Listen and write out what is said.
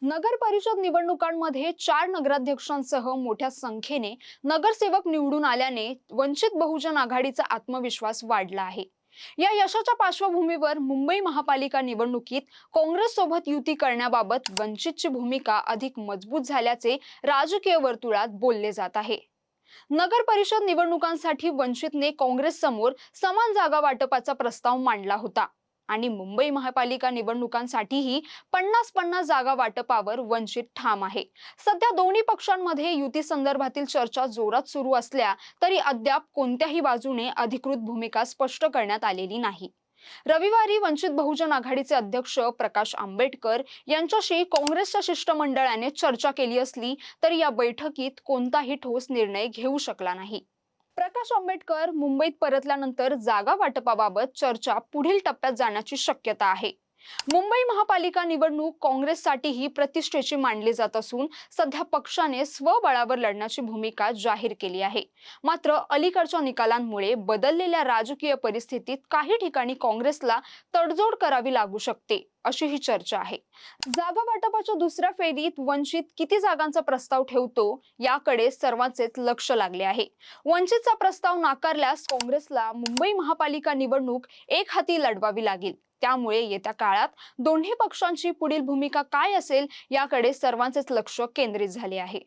नगर परिषद निवडणुकांमध्ये 4 नगराध्यक्षांसह मोठ्या संख्येने नगरसेवक निवडून आल्याने वंचित बहुजन आघाडीचा आत्मविश्वास वाढला आहे। या यशाच्या पार्श्वभूमीवर मुंबई महापालिका निवडणुकीत काँग्रेस सोबत युती करण्याबाबत वंचितची भूमिका अधिक मजबूत झाल्याचे राजकीय वर्तुळात बोलले जात आहे। नगर परिषद निवडणुकांसाठी वंचितने काँग्रेस समोर समान जागा वाटपाचा प्रस्ताव मांडला होता आणि मुंबई महापालिका निवडणुकांसाठीही 50-50 जागा वाटपावर वंचित ठाम आहे। सध्या दोन्ही पक्षांमध्ये युती संदर्भातील चर्चा जोरात सुरू असल्या तरी अद्याप कोणत्याही बाजूने अधिकृत भूमिका स्पष्ट करण्यात आलेली नाही। रविवारी वंचित बहुजन आघाडीचे अध्यक्ष प्रकाश आंबेडकर यांच्याशी काँग्रेसच्या शिष्टमंडळाने चर्चा केली असली तरी या बैठकीत कोणताही ठोस निर्णय घेऊ शकला नाही। प्रकाश आंबेडकर मुंबईत परतल्यानंतर जागा वाटपाबाबत चर्चा पुढील टप्प्यात जाण्याची शक्यता आहे। मुंबई महापालिका निवडणूक काँग्रेससाठीही प्रतिष्ठेची मानली जात असून सध्या पक्षाने स्वबळावर लढण्याची भूमिका जाहीर केली आहे। मात्र अलीकडच्या निकालांमुळे बदललेल्या राजकीय परिस्थितीत काही ठिकाणी काँग्रेसला तडजोड करावी लागू शकते अशी ही चर्चा आहे। जागा वाटपाच्या दुसऱ्या फेरीत वंचित किती जागांचा प्रस्ताव ठेवतो याकडे सर्वांचेच लक्ष लागले आहे। वंचितचा प्रस्ताव नाकारल्यास काँग्रेसला मुंबई महापालिका निवडणूक एक हाती लढवावी लागेल। त्यामुळे येत्या काळात दोन्ही पक्षांची पुढील भूमिका काय असेल याकडे सर्वांचेच लक्ष केंद्रित झाले आहे।